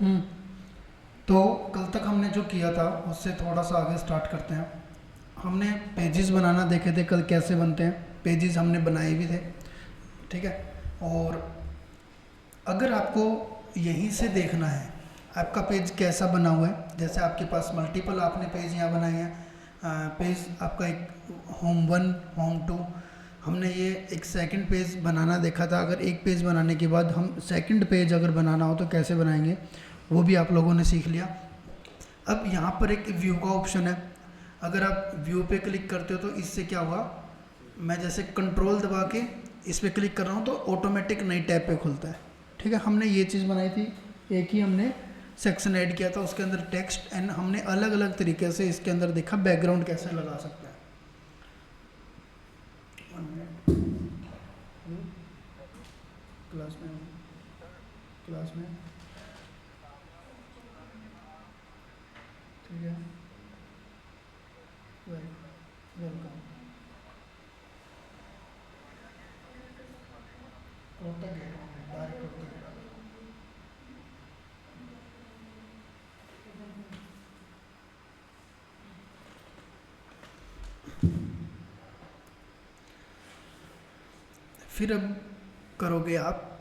हम्म। तो कल तक हमने जो किया था उससे थोड़ा सा आगे स्टार्ट करते हैं। हमने पेजेस बनाना देखे थे कल, कैसे बनते हैं पेजेस, हमने बनाए भी थे। ठीक है। और अगर आपको यहीं से देखना है आपका पेज कैसा बना हुआ है, जैसे आपके पास मल्टीपल आपने पेज यहाँ बनाए हैं, पेज आपका एक होम 1 होम 2, हमने ये एक सेकंड पेज बनाना देखा था। अगर एक पेज बनाने के बाद हम सेकंड पेज अगर बनाना हो तो कैसे बनाएंगे, वो भी आप लोगों ने सीख लिया। अब यहाँ पर एक व्यू का ऑप्शन है, अगर आप व्यू पे क्लिक करते हो तो इससे क्या हुआ, मैं जैसे कंट्रोल दबा के इस पर क्लिक कर रहा हूँ तो ऑटोमेटिक नई टैब पे खुलता है। ठीक है। हमने ये चीज़ बनाई थी, एक ही हमने सेक्शन ऐड किया था उसके अंदर टेक्स्ट, एंड हमने अलग अलग तरीके से इसके अंदर देखा बैकग्राउंड कैसे लगा सकते हैं। क्लास में क्लास में ठीक है, वेलकम। फिर अब करोगे आप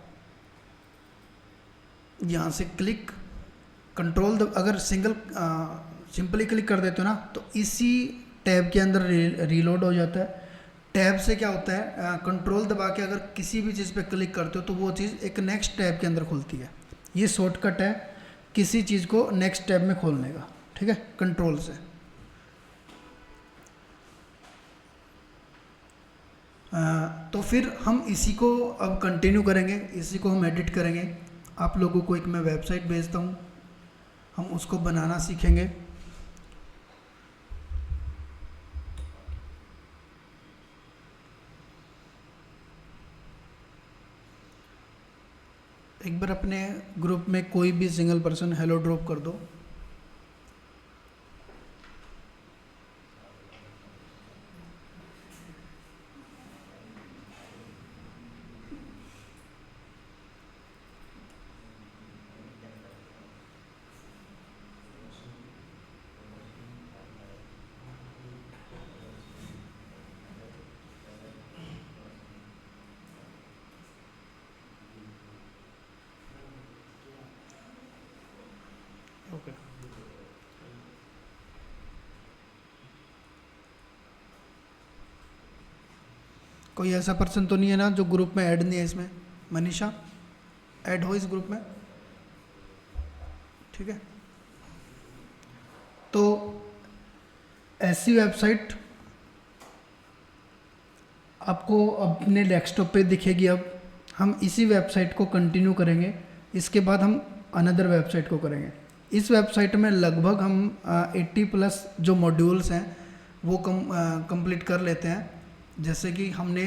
यहाँ से क्लिक, कंट्रोल अगर सिंपली क्लिक कर देते हो ना तो इसी टैब के अंदर रीलोड हो जाता है। टैब से क्या होता है, कंट्रोल दबा के अगर किसी भी चीज़ पे क्लिक करते हो तो वो चीज़ एक नेक्स्ट टैब के अंदर खुलती है। ये शॉर्टकट है किसी चीज़ को नेक्स्ट टैब में खोलने का। ठीक है, कंट्रोल से। तो फिर हम इसी को अब कंटिन्यू करेंगे, इसी को हम एडिट करेंगे। आप लोगों को एक मैं वेबसाइट भेजता हूँ, हम उसको बनाना सीखेंगे। एक बार अपने ग्रुप में कोई भी सिंगल पर्सन हेलो ड्रॉप कर दो। ओके। कोई ऐसा पर्सन तो नहीं है ना जो ग्रुप में ऐड नहीं है इसमें? मनीषा, ऐड हो इस ग्रुप में। ठीक है। तो ऐसी वेबसाइट आपको अपने डेस्कटॉप पे दिखेगी। अब हम इसी वेबसाइट को कंटिन्यू करेंगे, इसके बाद हम अनदर वेबसाइट को करेंगे। इस वेबसाइट में लगभग हम 80 प्लस जो मॉड्यूल्स हैं वो कंप्लीट कर लेते हैं। जैसे कि हमने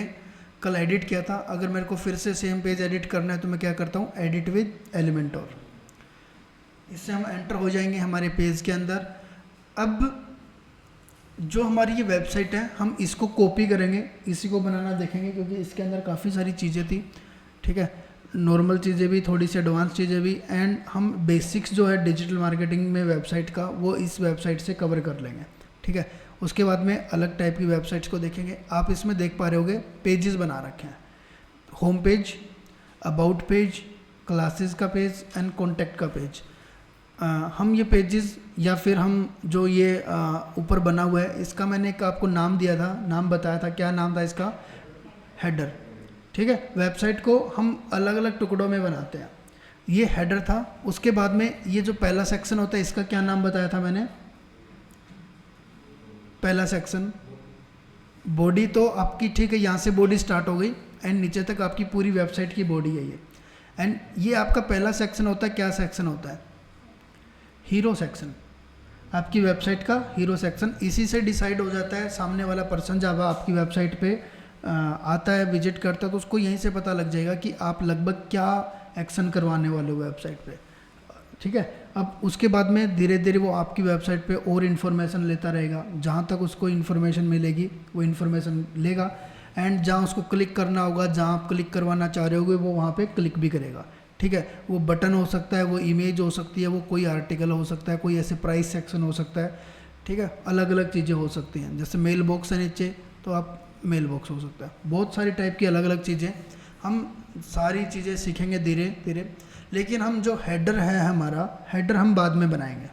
कल एडिट किया था, अगर मेरे को फिर से सेम पेज एडिट करना है तो मैं क्या करता हूँ, एडिट विद एलिमेंटोर। इससे हम एंटर हो जाएंगे हमारे पेज के अंदर। अब जो हमारी ये वेबसाइट है हम इसको कॉपी करेंगे, इसी को बनाना देखेंगे, क्योंकि इसके अंदर काफ़ी सारी चीज़ें थी। ठीक है, नॉर्मल चीज़ें भी, थोड़ी सी एडवांस चीज़ें भी, एंड हम बेसिक्स जो है डिजिटल मार्केटिंग में वेबसाइट का वो इस वेबसाइट से कवर कर लेंगे। ठीक है, उसके बाद में अलग टाइप की वेबसाइट्स को देखेंगे। आप इसमें देख पा रहे होगे पेजेस बना रखे हैं, home page, about page, classes का पेज एंड कॉन्टैक्ट का पेज। हम ये पेजेस या फिर हम जो ये ऊपर बना हुआ है इसका मैंने एक आपको नाम दिया था, नाम बताया था, क्या नाम था इसका, हेडर। ठीक है, वेबसाइट को हम अलग अलग टुकड़ों में बनाते हैं, ये हेडर था। उसके बाद में ये जो पहला सेक्शन होता है इसका क्या नाम बताया था मैंने, पहला सेक्शन बॉडी। तो आपकी ठीक है, यहाँ से बॉडी स्टार्ट हो गई एंड नीचे तक आपकी पूरी वेबसाइट की बॉडी है ये। एंड ये आपका पहला सेक्शन होता है, क्या सेक्शन होता है, हीरो सेक्शन। आपकी वेबसाइट का हीरो सेक्शन, इसी से डिसाइड हो जाता है सामने वाला पर्सन जब आपकी वेबसाइट पे आता है, विजिट करता है, तो उसको यहीं से पता लग जाएगा कि आप लगभग क्या एक्शन करवाने वाले हो वेबसाइट पे। ठीक है, अब उसके बाद में धीरे धीरे वो आपकी वेबसाइट पे और इन्फॉर्मेशन लेता रहेगा, जहाँ तक उसको इन्फॉर्मेशन मिलेगी वो इन्फॉर्मेशन लेगा, एंड जहाँ उसको क्लिक करना होगा, जहाँ आप क्लिक करवाना चाह रहे होगे वो वहाँ पे क्लिक भी करेगा। ठीक है, वो बटन हो सकता है, वो इमेज हो सकती है, वो कोई आर्टिकल हो सकता है, कोई ऐसे प्राइस सेक्शन हो सकता है, ठीक है, अलग अलग चीज़ें हो सकती हैं। जैसे मेल बॉक्स है नीचे, तो आप मेल बॉक्स हो सकता है, बहुत सारी टाइप की अलग अलग चीज़ें। हम सारी चीज़ें सीखेंगे धीरे धीरे, लेकिन हम जो हेडर है हमारा, हेडर हम बाद में बनाएंगे।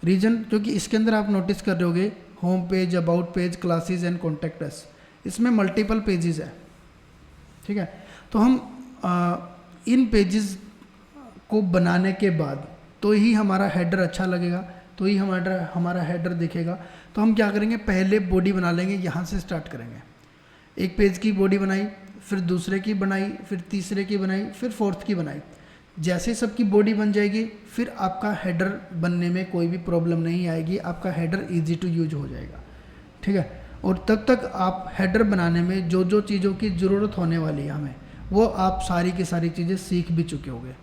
रीज़न क्योंकि इसके अंदर आप नोटिस कर रहे होगे home page, about page, classes and contact us, इसमें मल्टीपल पेजेस है, ठीक है। तो हम इन पेजेस को बनाने के बाद तो ही हमारा हेडर अच्छा लगेगा, तो ही हमारा हेडर दिखेगा। तो हम क्या करेंगे, पहले बॉडी बना लेंगे, यहाँ से स्टार्ट करेंगे। एक पेज की बॉडी बनाई, फिर दूसरे की बनाई, फिर तीसरे की बनाई, फिर फोर्थ की बनाई। जैसे सबकी बॉडी बन जाएगी, फिर आपका हेडर बनने में कोई भी प्रॉब्लम नहीं आएगी, आपका हेडर इजी टू यूज हो जाएगा, ठीक है। और तब तक आप हेडर बनाने में जो जो चीज़ों की ज़रूरत होने वाली है हमें, वो आप सारी की सारी चीज़ें सीख भी चुके होंगे,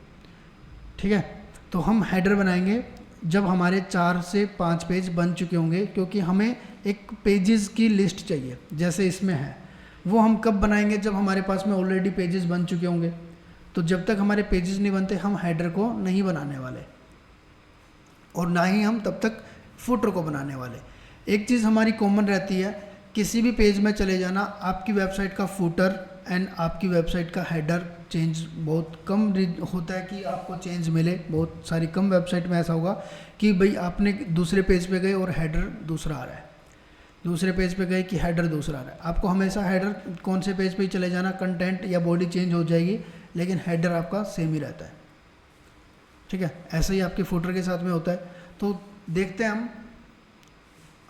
ठीक है। तो हम हेडर बनाएंगे जब हमारे 4 से 5 पेज बन चुके होंगे, क्योंकि हमें एक पेजेस की लिस्ट चाहिए जैसे इसमें है। वो हम कब बनाएंगे, जब हमारे पास में ऑलरेडी पेजेस बन चुके होंगे। तो जब तक हमारे पेजेस नहीं बनते, हम हेडर को नहीं बनाने वाले, और ना ही हम तब तक फुटर को बनाने वाले। एक चीज़ हमारी कॉमन रहती है, किसी भी पेज में चले जाना, आपकी वेबसाइट का फुटर एंड आपकी वेबसाइट का हेडर चेंज बहुत कम होता है कि आपको चेंज मिले। बहुत सारी कम वेबसाइट में ऐसा होगा कि भाई आपने दूसरे पेज पे गए और हेडर दूसरा आ रहा है, दूसरे पेज पे गए कि हेडर दूसरा आ रहा है। आपको हमेशा हेडर कौन से पेज पे ही चले जाना, कंटेंट या बॉडी चेंज हो जाएगी, लेकिन हेडर आपका सेम ही रहता है, ठीक है। ऐसे ही आपके फुटर के साथ में होता है। तो देखते हैं हम,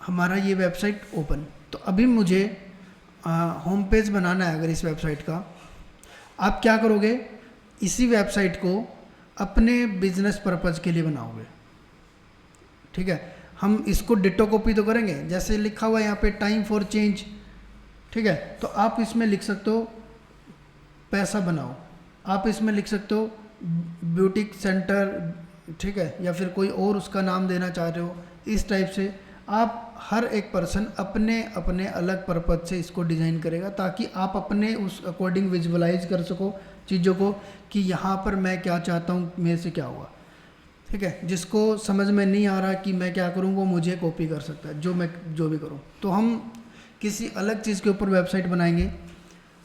हमारा ये वेबसाइट ओपन। तो अभी मुझे होम पेज बनाना है अगर इस वेबसाइट का। आप क्या करोगे, इसी वेबसाइट को अपने बिजनेस पर्पज़ के लिए बनाओगे, ठीक है। हम इसको डिटो कॉपी तो करेंगे, जैसे लिखा हुआ है यहाँ पे टाइम फॉर चेंज, ठीक है। तो आप इसमें लिख सकते हो पैसा बनाओ, आप इसमें लिख सकते हो ब्यूटी सेंटर, ठीक है, या फिर कोई और उसका नाम देना चाह रहे हो। इस टाइप से आप हर एक पर्सन अपने अपने अलग पर्पज से इसको डिज़ाइन करेगा, ताकि आप अपने उस अकॉर्डिंग विजुअलाइज कर सको चीज़ों को कि यहाँ पर मैं क्या चाहता हूँ, मेरे से क्या होगा, ठीक है। जिसको समझ में नहीं आ रहा कि मैं क्या करूँ, वो मुझे कॉपी कर सकता है, जो भी करूँ। तो हम किसी अलग चीज़ के ऊपर वेबसाइट बनाएंगे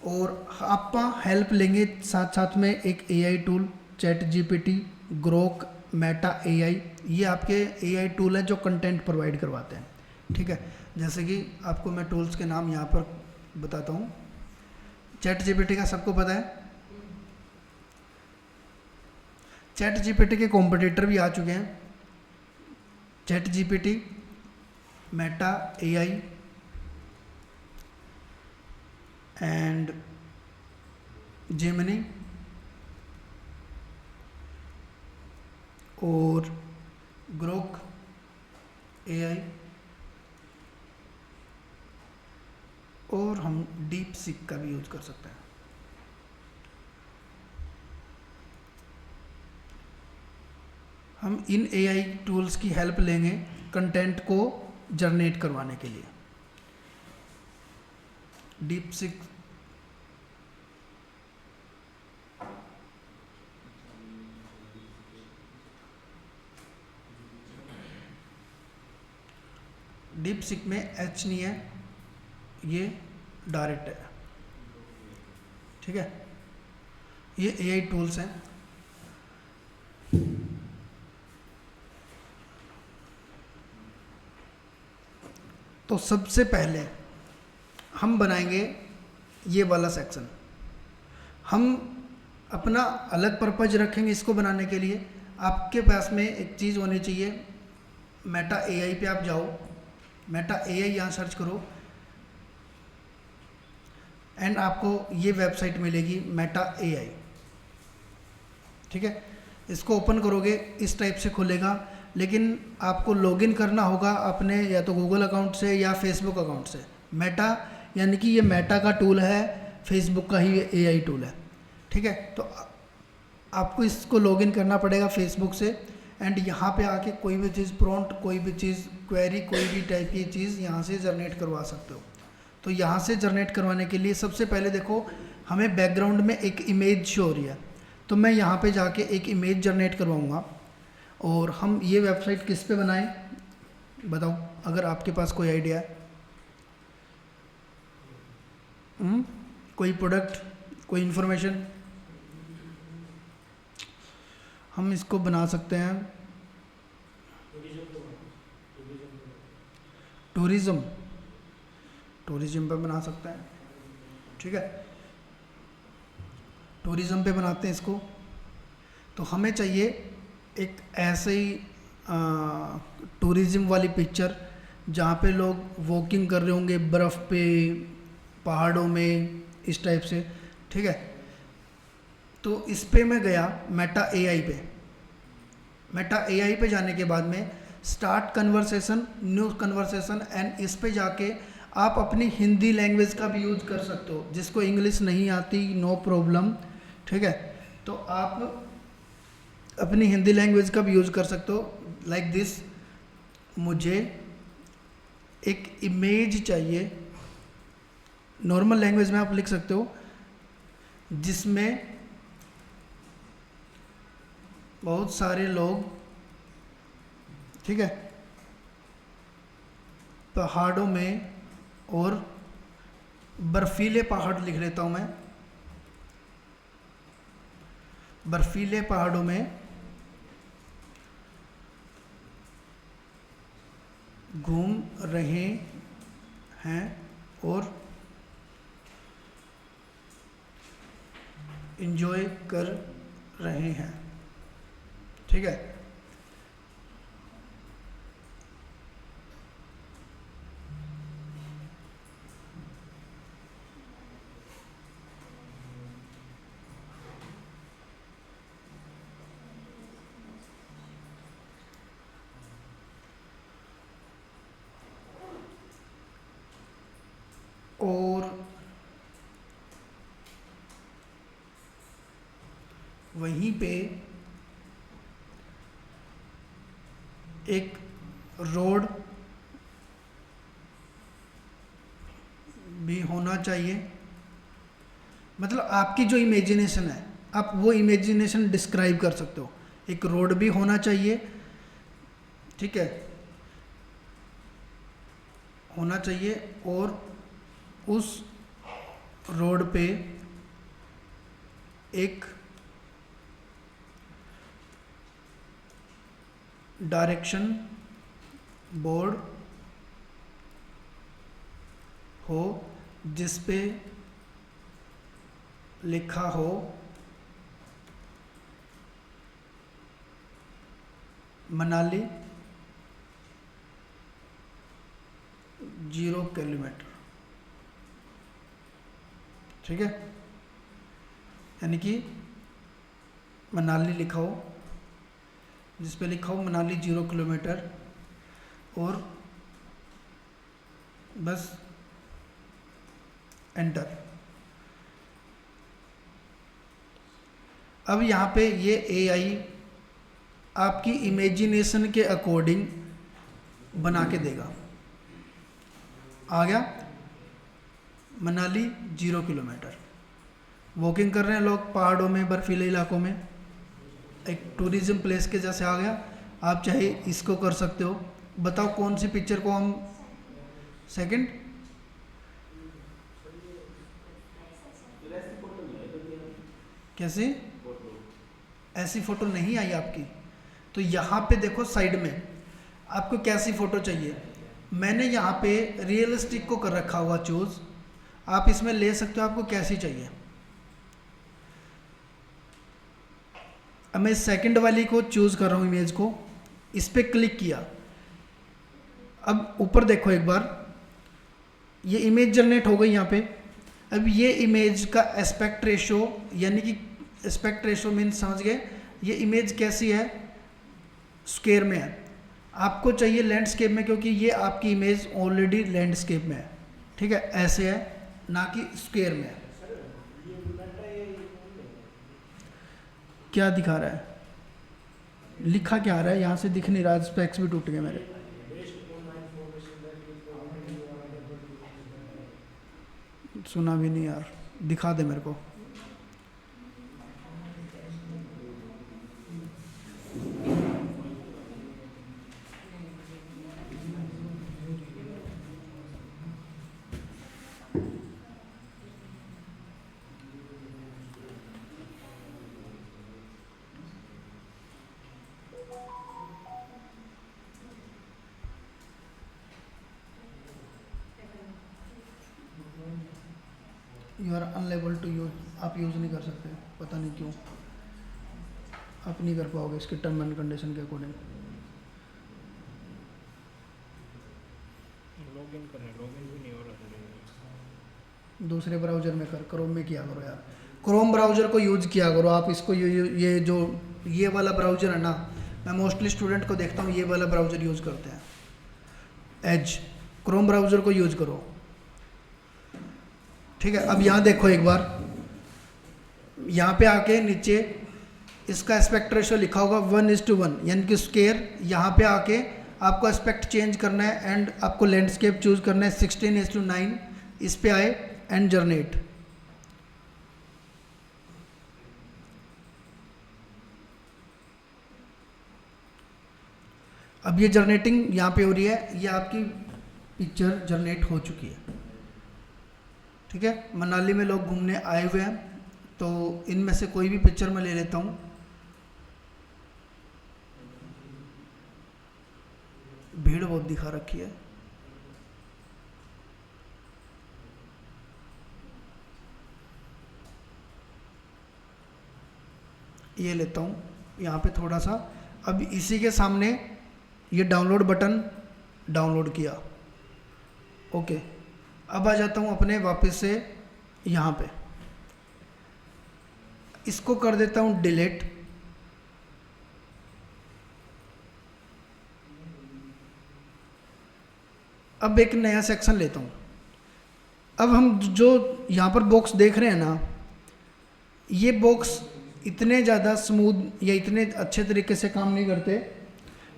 और आप हेल्प लेंगे साथ साथ में एक AI tool, ChatGPT, Grok, Meta AI, ये आपके AI टूल है जो कंटेंट प्रोवाइड करवाते हैं, ठीक है। जैसे कि आपको मैं टूल्स के नाम यहाँ पर बताता हूँ। ChatGPT का सबको पता है, ChatGPT के कॉम्पिटिटर भी आ चुके हैं, ChatGPT, Meta AI and Gemini और ग्रोक AI, और हम डीप सीक का भी यूज कर सकते हैं। हम इन AI टूल्स की हेल्प लेंगे कंटेंट को जनरेट करवाने के लिए। डीप सीक में H नहीं है, ये डायरेक्ट है, ठीक है। ये AI टूल्स हैं। तो सबसे पहले हम बनाएंगे ये वाला सेक्शन। हम अपना अलग पर्पज रखेंगे इसको बनाने के लिए। आपके पास में एक चीज़ होनी चाहिए, मेटा AI पे आप जाओ, मेटा AI यहाँ सर्च करो एंड आपको ये वेबसाइट मिलेगी मेटा AI, ठीक है। इसको ओपन करोगे इस टाइप से खुलेगा, लेकिन आपको लॉगिन करना होगा अपने या तो गूगल अकाउंट से या फेसबुक अकाउंट से। मेटा यानी कि ये मेटा का टूल है, फेसबुक का ही AI टूल है, ठीक है। तो आपको इसको लॉगिन करना पड़ेगा फेसबुक से एंड यहाँ पे आके कोई भी चीज़ प्रॉम्प्ट, कोई भी चीज़ क्वेरी, कोई भी टाइप की चीज़ यहाँ से जनरेट करवा सकते हो। तो यहाँ से जनरेट करवाने के लिए सबसे पहले देखो हमें बैकग्राउंड में एक इमेज शो हो रही है, तो मैं यहाँ पे जाके एक इमेज जनरेट करवाऊँगा और हम ये वेबसाइट किस पे बनाएं, बताओ अगर आपके पास कोई आइडिया है। कोई प्रोडक्ट, कोई इन्फॉर्मेशन। हम इसको बना सकते हैं टूरिज़्म, टूरिज़्म पे बना सकते हैं, ठीक है। टूरिज़्म पे बनाते हैं इसको। तो हमें चाहिए एक ऐसे ही टूरिज़्म वाली पिक्चर जहाँ पे लोग वॉकिंग कर रहे होंगे बर्फ़ पे, पहाड़ों में, इस टाइप से, ठीक है। तो इस पे मैं गया मेटा एआई पे। मेटा एआई पे जाने के बाद में start conversation, new conversation, and इस पे जाके आप अपनी हिंदी लैंग्वेज का भी यूज़ कर सकते हो। जिसको इंग्लिश नहीं आती नो प्रॉब्लम, ठीक है। तो आप अपनी हिंदी लैंग्वेज का भी यूज़ कर सकते हो। लाइक दिस, मुझे एक इमेज चाहिए, नॉर्मल लैंग्वेज में आप लिख सकते हो, जिसमें बहुत सारे लोग, ठीक है, पहाड़ों में, और बर्फीले पहाड़ लिख लेता हूँ मैं, बर्फीले पहाड़ों में घूम रहे हैं और एंजॉय कर रहे हैं, ठीक है। और वहीं पे एक रोड भी होना चाहिए। मतलब आपकी जो इमेजिनेशन है, आप वो इमेजिनेशन डिस्क्राइब कर सकते हो। एक रोड भी होना चाहिए, ठीक है, होना चाहिए, और उस रोड पे एक डायरेक्शन बोर्ड हो जिस पे लिखा हो मनाली 0 किलोमीटर, ठीक है। यानी कि मनाली लिखा हो, जिस पे लिखा हो मनाली 0 किलोमीटर, और बस एंटर। अब यहाँ पे ये एआई आपकी इमेजिनेशन के अकॉर्डिंग बना के देगा। आ गया मनाली 0 किलोमीटर, वॉकिंग कर रहे हैं लोग पहाड़ों में, बर्फीले इलाकों में, एक टूरिज्म प्लेस के जैसे आ गया। आप चाहे इसको कर सकते हो। बताओ कौन सी पिक्चर को हम सेकंड, कैसे, ऐसी फ़ोटो नहीं आई आपकी। तो यहाँ पे देखो साइड में आपको कैसी फ़ोटो चाहिए। मैंने यहाँ पे रियलिस्टिक को कर रखा हुआ चूज़, आप इसमें ले सकते हो आपको कैसी चाहिए। अब मैं सेकंड वाली को चूज़ कर रहा हूँ, इमेज को, इस पर क्लिक किया। अब ऊपर देखो एक बार, ये इमेज जनरेट हो गई यहाँ पे। अब ये इमेज का एस्पेक्ट रेशो, यानी कि एस्पेक्ट रेशो मीन्स समझ गए, ये इमेज कैसी है, स्क्वायर में है। आपको चाहिए लैंडस्केप में, क्योंकि ये आपकी इमेज ऑलरेडी लैंडस्केप में है, ठीक है, ऐसे है, ना कि स्क्वायर में है। क्या दिखा रहा है, लिखा क्या आ रहा है, यहाँ से दिख नहीं रहा, स्पेक्स भी टूट गए मेरे। सुना भी नहीं यार, दिखा दे मेरे को। You are unable to use, आप यूज़ नहीं कर सकते, पता नहीं क्यों आप नहीं कर पाओगे इसके टर्म एंड कंडीशन के अकॉर्डिंग। लॉगिन करना, लॉगिन भी नहीं हो रहा है। दूसरे ब्राउज़र में कर, क्रोम में किया करो यार, क्रोम ब्राउज़र को यूज़ किया करो आप। इसको ये जो ये वाला ब्राउज़र है ना, मैं मोस्टली स्टूडेंट को देखता हूँ ये वाला ब्राउज़र यूज़ करते हैं, एज। क्रोम ब्राउज़र को यूज़ करो, ठीक है। अब यहाँ देखो एक बार, यहाँ पे आके नीचे इसका एस्पेक्ट रेशो लिखा होगा 1:1 यानी कि स्क्वायर। यहाँ पे आके आपको एस्पेक्ट चेंज करना है एंड आपको लैंडस्केप चूज करना है 16:9। इस पे आए एंड जनरेट। अब ये जनरेटिंग यहाँ पे हो रही है, ये आपकी पिक्चर जनरेट हो चुकी है, ठीक है। मनाली में लोग घूमने आए हुए हैं, तो इनमें से कोई भी पिक्चर मैं ले लेता हूँ। भीड़ बहुत दिखा रखी है, ये लेता हूँ यहाँ पे थोड़ा सा। अब इसी के सामने ये डाउनलोड बटन डाउनलोड किया, ओके। अब आ जाता हूँ अपने वापस से यहाँ पे, इसको कर देता हूँ डिलीट। अब एक नया सेक्शन लेता हूँ। अब हम जो यहाँ पर बॉक्स देख रहे हैं ना, ये बॉक्स इतने ज़्यादा स्मूथ या इतने अच्छे तरीके से काम नहीं करते।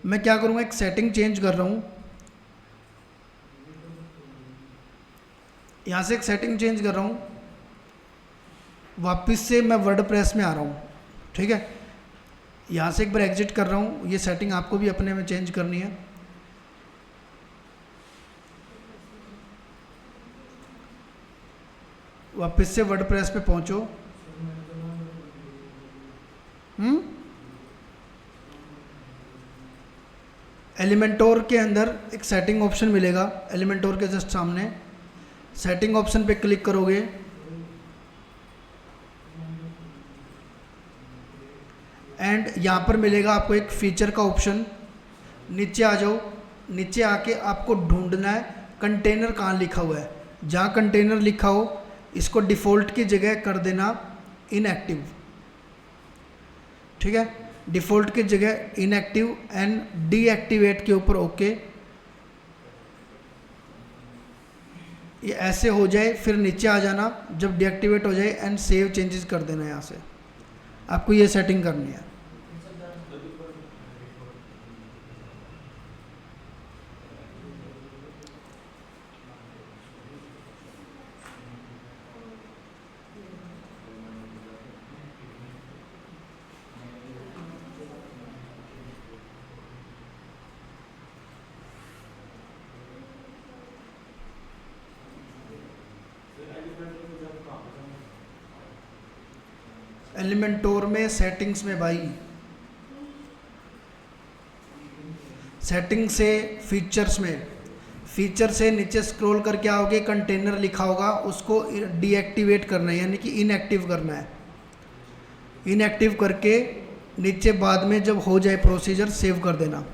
मैं क्या करूँगा, एक सेटिंग चेंज कर रहा हूँ, यहाँ से एक सेटिंग चेंज कर रहा हूँ, वापस से मैं वर्डप्रेस में आ रहा हूँ, ठीक है। यहाँ से एक बार एग्जिट कर रहा हूँ, ये सेटिंग आपको भी अपने में चेंज करनी है। वापस से वर्डप्रेस पे पहुँचो। एलिमेंटोर के अंदर एक सेटिंग ऑप्शन मिलेगा, एलिमेंटोर के जस्ट सामने सेटिंग ऑप्शन पे क्लिक करोगे, एंड यहाँ पर मिलेगा आपको एक फीचर का ऑप्शन। नीचे आ जाओ, नीचे आके आपको ढूंढना है कंटेनर कहाँ लिखा हुआ है। जहाँ कंटेनर लिखा हो इसको डिफ़ॉल्ट की जगह कर देना इनएक्टिव, ठीक है। डिफ़ॉल्ट की जगह इनएक्टिव एंड डीएक्टिवेट के ऊपर ओके। ये ऐसे हो जाए, फिर नीचे आ जाना जब डीएक्टिवेट हो जाए एंड सेव चेंजेस कर देना। यहाँ से आपको ये सेटिंग करनी है। एलिमेंटोर में सेटिंग्स में भाई, सेटिंग से फीचर्स में, फीचर से नीचे स्क्रॉल करके आओगे, कंटेनर लिखा होगा उसको डीएक्टिवेट करना है यानी कि इनएक्टिव करना है। इनएक्टिव करके नीचे बाद में जब हो जाए प्रोसीजर सेव कर देना।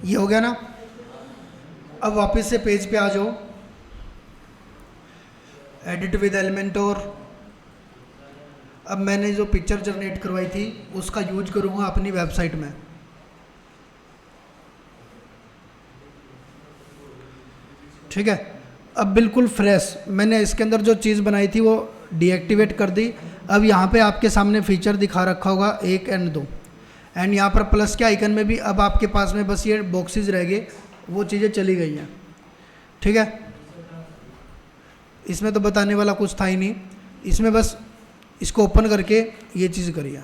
ये हो गया ना। अब वापस से पेज पे आ जाओ, एडिट विद एलिमेंटोर। अब मैंने जो पिक्चर जनरेट करवाई थी उसका यूज करूँगा अपनी वेबसाइट में। ठीक है, अब बिल्कुल फ्रेश मैंने इसके अंदर जो चीज़ बनाई थी वो डीएक्टिवेट कर दी। अब यहाँ पे आपके सामने फीचर दिखा रखा होगा 1 और 2, एंड यहाँ पर प्लस के आइकन में भी अब आपके पास में बस ये बॉक्सेस रह गए, वो चीज़ें चली गई हैं। ठीक है, इसमें तो बताने वाला कुछ था ही नहीं, इसमें बस इसको ओपन करके ये चीज़ करिए।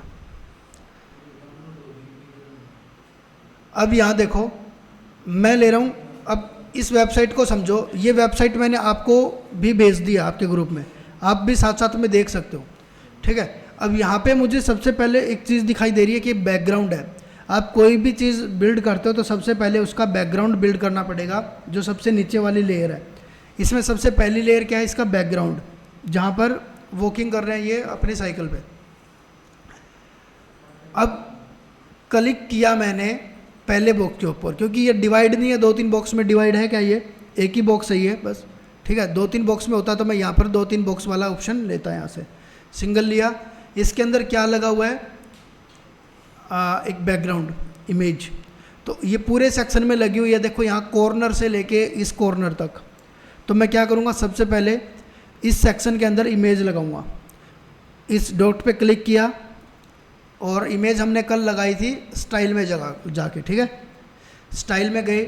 अब यहाँ देखो मैं ले रहा हूँ, अब इस वेबसाइट को समझो, ये वेबसाइट मैंने आपको भी भेज दिया आपके ग्रुप में, आप भी साथ साथ में देख सकते हो। ठीक है, अब यहाँ पे मुझे सबसे पहले एक चीज़ दिखाई दे रही है कि बैकग्राउंड है। आप कोई भी चीज़ बिल्ड करते हो तो सबसे पहले उसका बैकग्राउंड बिल्ड करना पड़ेगा, जो सबसे नीचे वाली लेयर है। इसमें सबसे पहली लेयर क्या है, इसका बैकग्राउंड, जहाँ पर वॉकिंग कर रहे हैं ये अपनी साइकिल पे। अब क्लिक किया मैंने पहले बॉक्स के ऊपर, क्योंकि ये डिवाइड नहीं है, 2-3 बॉक्स में डिवाइड है क्या, ये एक ही बॉक्स सही है बस। ठीक है, 2-3 बॉक्स में होता तो मैं यहाँ पर 2-3 बॉक्स वाला ऑप्शन लेता, यहाँ से सिंगल लिया। इसके अंदर क्या लगा हुआ है, एक बैकग्राउंड इमेज, तो ये पूरे सेक्शन में लगी हुई है। देखो यहाँ कॉर्नर से लेके इस कॉर्नर तक। तो मैं क्या करूँगा, सबसे पहले इस सेक्शन के अंदर इमेज लगाऊंगा। इस डॉट पे क्लिक किया और इमेज हमने कल लगाई थी स्टाइल में जगह जाके। ठीक है, स्टाइल में गए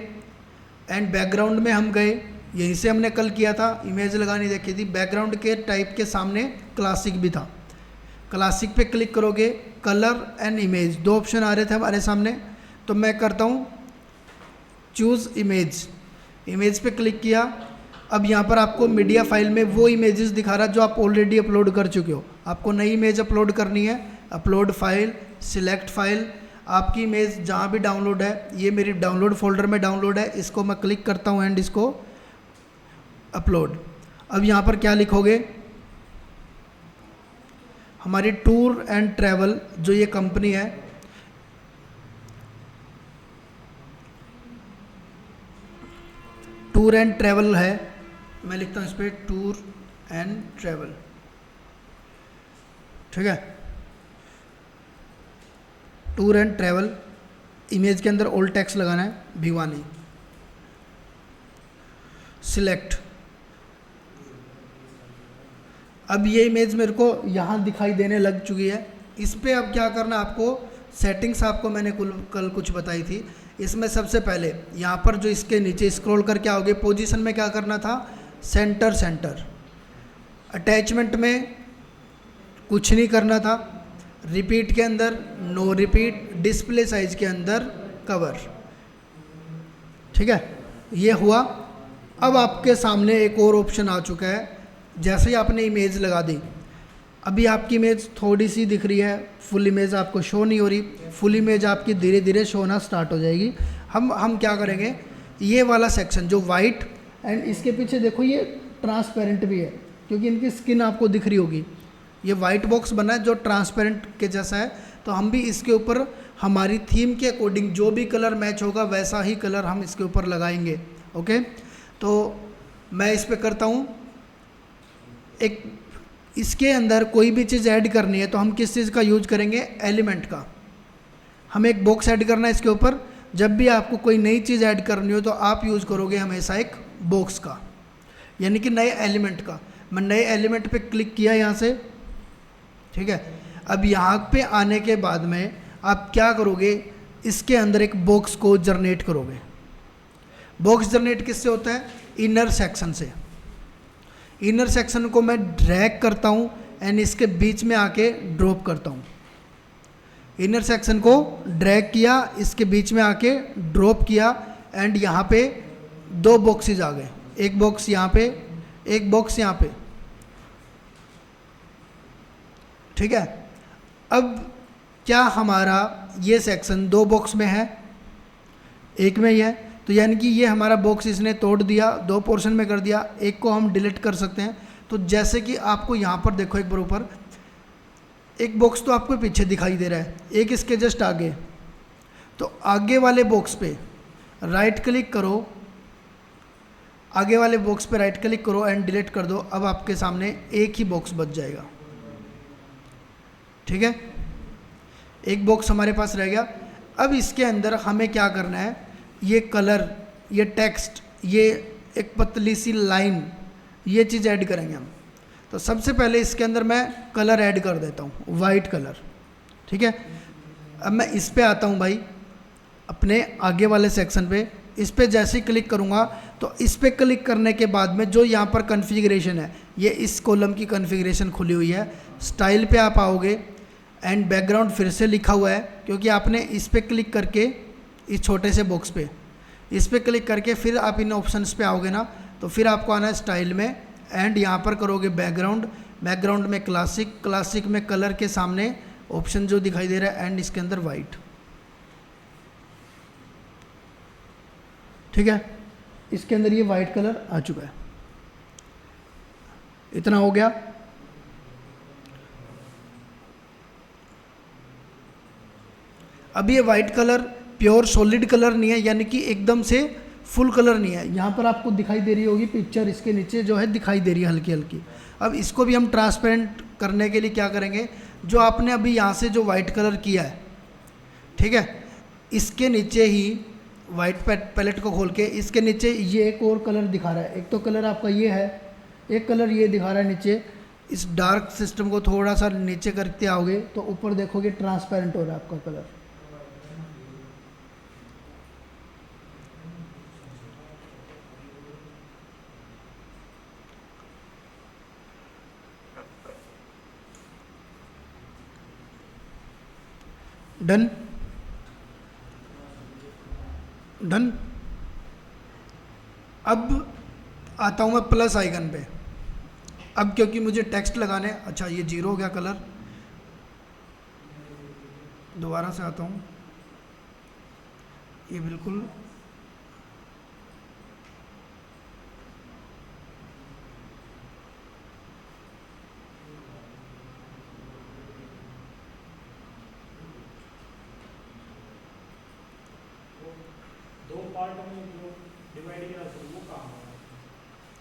एंड बैकग्राउंड में हम गए, यहीं से हमने कल किया था, इमेज लगानी देखी थी। बैकग्राउंड के टाइप के सामने क्लासिक भी था, क्लासिक पे क्लिक करोगे, कलर एंड इमेज 2 ऑप्शन आ रहे थे हमारे सामने। तो मैं करता हूँ चूज़ इमेज, इमेज पे क्लिक किया। अब यहाँ पर आपको मीडिया फाइल में वो इमेजेस दिखा रहा है जो आप ऑलरेडी अपलोड कर चुके हो। आपको नई इमेज अपलोड करनी है, अपलोड फाइल, सिलेक्ट फाइल, आपकी इमेज जहाँ भी डाउनलोड है, ये मेरी डाउनलोड फोल्डर में डाउनलोड है, इसको मैं क्लिक करता हूँ एंड इसको अपलोड। अब यहाँ पर क्या लिखोगे, हमारी टूर एंड ट्रैवल जो ये कंपनी है, टूर एंड ट्रैवल है, मैं लिखता हूँ इस पर टूर एंड ट्रैवल। ठीक है, टूर एंड ट्रैवल, इमेज के अंदर ओल्ड टेक्स्ट लगाना है, भिवानी, सिलेक्ट। अब ये इमेज मेरे को यहाँ दिखाई देने लग चुकी है। इस पर अब क्या करना, आपको सेटिंग्स आपको मैंने कल कुछ बताई थी। इसमें सबसे पहले यहाँ पर जो इसके नीचे स्क्रॉल करके आओगे, पोजीशन में क्या करना था, सेंटर सेंटर। अटैचमेंट में कुछ नहीं करना था, रिपीट के अंदर नो रिपीट, डिस्प्ले साइज के अंदर कवर। ठीक है, ये हुआ। अब आपके सामने एक और ऑप्शन आ चुका है, जैसे ही आपने इमेज लगा दी, अभी आपकी इमेज थोड़ी सी दिख रही है, फुल इमेज आपको शो नहीं हो रही। फुल इमेज आपकी धीरे धीरे शो होना स्टार्ट हो जाएगी। हम क्या करेंगे, ये वाला सेक्शन जो वाइट एंड इसके पीछे देखो ये ट्रांसपेरेंट भी है, क्योंकि इनकी स्किन आपको दिख रही होगी। ये वाइट बॉक्स बना है जो ट्रांसपेरेंट के जैसा है, तो हम भी इसके ऊपर हमारी थीम के अकॉर्डिंग जो भी कलर मैच होगा वैसा ही कलर हम इसके ऊपर लगाएंगे। ओके, तो मैं इस पर करता हूँ। एक इसके अंदर कोई भी चीज़ ऐड करनी है तो हम किस चीज़ का यूज करेंगे, एलिमेंट का। हमें एक बॉक्स ऐड करना है इसके ऊपर। जब भी आपको कोई नई चीज़ ऐड करनी हो तो आप यूज़ करोगे हमेशा एक बॉक्स का, यानी कि नए एलिमेंट का। मैं नए एलिमेंट पे क्लिक किया यहाँ से। ठीक है, अब यहाँ पे आने के बाद में आप क्या करोगे, इसके अंदर एक बॉक्स को जनरेट करोगे। बॉक्स जनरेट किससे होता है, इनर सेक्शन से। इनर सेक्शन को मैं ड्रैग करता हूँ एंड इसके बीच में आके ड्रॉप करता हूँ। इनर सेक्शन को ड्रैग किया, इसके बीच में आके ड्रॉप किया एंड यहाँ पे 2 बॉक्सेस आ गए, एक बॉक्स यहाँ पे, एक बॉक्स यहाँ पे। ठीक है, अब क्या हमारा ये सेक्शन 2 बॉक्स में है, एक में ही है, तो यानी कि ये हमारा बॉक्स इसने तोड़ दिया, 2 पोर्शन में कर दिया। एक को हम डिलीट कर सकते हैं। तो जैसे कि आपको यहाँ पर देखो एक बार ऊपर, एक बॉक्स तो आपको पीछे दिखाई दे रहा है, एक इसके जस्ट आगे। तो आगे वाले बॉक्स पे राइट क्लिक करो, आगे वाले बॉक्स पे राइट क्लिक करो एंड डिलीट कर दो। अब आपके सामने एक ही बॉक्स बच जाएगा। ठीक है, एक बॉक्स हमारे पास रह गया। अब इसके अंदर हमें क्या करना है, ये कलर, ये टेक्स्ट, ये एक पतली सी लाइन, ये चीज़ ऐड करेंगे हम। तो सबसे पहले इसके अंदर मैं कलर ऐड कर देता हूँ, वाइट कलर। ठीक है, अब मैं इस पे आता हूँ भाई, अपने आगे वाले सेक्शन पे। इस पे जैसे ही क्लिक करूँगा तो इस पे क्लिक करने के बाद में जो यहाँ पर कॉन्फ़िगरेशन है, ये इस कॉलम की कॉन्फ़िगरेशन खुली हुई है। स्टाइल पे आप आओगे एंड बैकग्राउंड फिर से लिखा हुआ है, क्योंकि आपने इस पे क्लिक करके, इस छोटे से बॉक्स पे इस पे क्लिक करके फिर आप इन ऑप्शंस पे आओगे ना, तो फिर आपको आना है स्टाइल में एंड यहाँ पर करोगे बैकग्राउंड। बैकग्राउंड में क्लासिक, क्लासिक में कलर के सामने ऑप्शन जो दिखाई दे रहा है एंड इसके अंदर वाइट। ठीक है, इसके अंदर ये वाइट कलर आ चुका है। इतना हो गया। अब ये white colour pure solid colour नहीं है, यानी कि एकदम से फुल कलर नहीं है। यहाँ पर आपको दिखाई दे रही होगी पिक्चर, इसके नीचे जो है दिखाई दे रही है हल्की हल्की। अब इसको भी हम ट्रांसपेरेंट करने के लिए क्या करेंगे, जो आपने अभी यहाँ से जो वाइट कलर किया है, ठीक है, इसके नीचे ही वाइट पैलेट को खोल के इसके नीचे ये एक और कलर दिखा रहा है। एक तो कलर आपका ये है, एक कलर ये दिखा रहा है नीचे। इस डार्क सिस्टम को थोड़ा सा नीचे करते आओगे तो ऊपर देखोगे ट्रांसपेरेंट हो रहा है आपका कलर। Done, done. अब आता हूँ मैं प्लस आइकन पे। अब क्योंकि मुझे टेक्स्ट लगाने, अच्छा ये 0 हो गया कलर, दोबारा से आता हूँ, ये बिल्कुल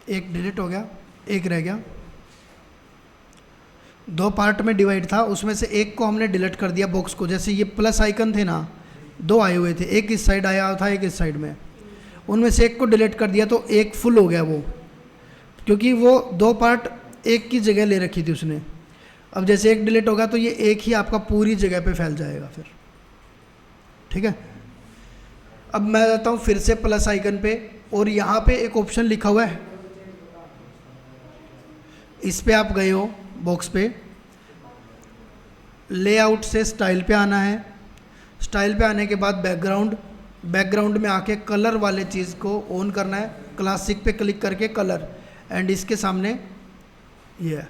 एक डिलीट हो गया, एक रह गया। 2 पार्ट में डिवाइड था, उसमें से एक को हमने डिलीट कर दिया बॉक्स को। जैसे ये प्लस आइकन थे ना, 2 आए हुए थे, एक इस साइड आया था, एक इस साइड में, उनमें से एक को डिलीट कर दिया तो एक फुल हो गया वो, क्योंकि वो 2 पार्ट एक की जगह ले रखी थी उसने। अब जैसे एक डिलीट होगा तो ये एक ही आपका पूरी जगह पे फैल जाएगा फिर। ठीक है, अब मैं जाता हूँ फिर से प्लस आइकन पे और यहाँ पे एक ऑप्शन लिखा हुआ है, इस पे आप गए हो बॉक्स पे, लेआउट से स्टाइल पे आना है। स्टाइल पे आने के बाद बैकग्राउंड, बैकग्राउंड में आके कलर वाले चीज़ को ऑन करना है। क्लासिक पे क्लिक करके कलर एंड इसके सामने ये है।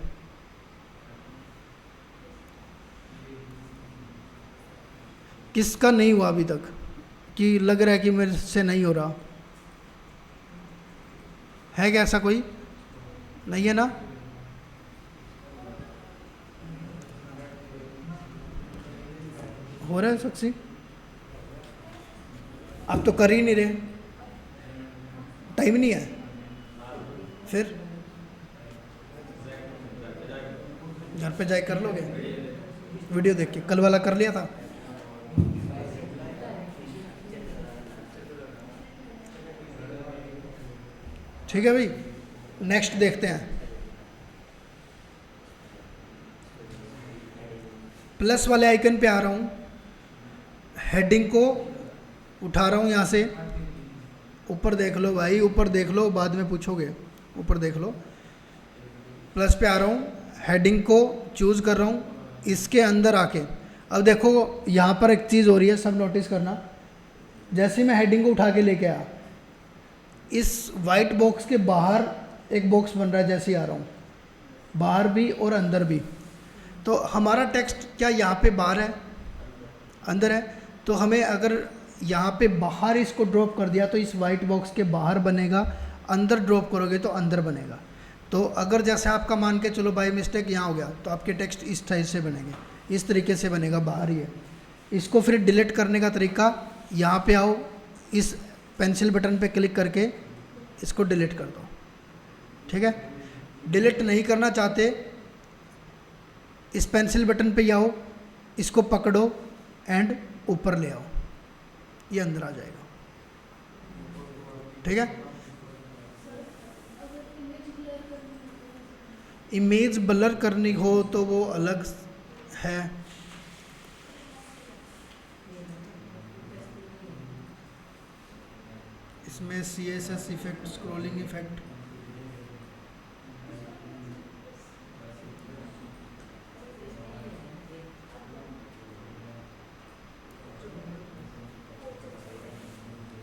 किसका नहीं हुआ अभी तक, कि लग रहा है कि मेरे से नहीं हो रहा है क्या? ऐसा कोई नहीं है ना? हो रहा है सक्सी? आप तो कर ही नहीं रहे, टाइम नहीं है। फिर घर पे जाके कर लोगे वीडियो देख के? कल वाला कर लिया था। ठीक है भाई, नेक्स्ट देखते हैं। प्लस वाले आइकन पे आ रहा हूँ, हेडिंग को उठा रहा हूँ यहाँ से ऊपर। देख लो भाई, ऊपर देख लो, बाद में पूछोगे, ऊपर देख लो। प्लस पे आ रहा हूँ, हेडिंग को चूज़ कर रहा हूँ। इसके अंदर आके अब देखो यहाँ पर एक चीज़ हो रही है, सब नोटिस करना। जैसे ही मैं हेडिंग को उठा के लेके आया, इस वाइट बॉक्स के बाहर एक बॉक्स बन रहा है। जैसे ही आ रहा हूँ, बाहर भी और अंदर भी। तो हमारा टेक्स्ट क्या यहाँ पे बाहर है, अंदर है? तो हमें अगर यहाँ पे बाहर इसको ड्रॉप कर दिया तो इस वाइट बॉक्स के बाहर बनेगा, अंदर ड्रॉप करोगे तो अंदर बनेगा। तो अगर जैसे आपका मान के चलो बाय मिस्टेक यहाँ हो गया, तो आपके टेक्स्ट इस टाइप से बनेंगे, इस तरीके से बनेगा, बाहर ही है। इसको फिर डिलीट करने का तरीका, यहाँ पे आओ, इस पेंसिल बटन पे क्लिक करके इसको डिलीट कर दो। ठीक है, डिलीट नहीं करना चाहते, इस पेंसिल बटन पे आओ, इसको पकड़ो एंड ऊपर ले आओ, ये अंदर आ जाएगा। ठीक है, इमेज ब्लर करनी हो तो वो अलग है। इसमें CSS इफेक्ट, स्क्रॉलिंग इफेक्ट,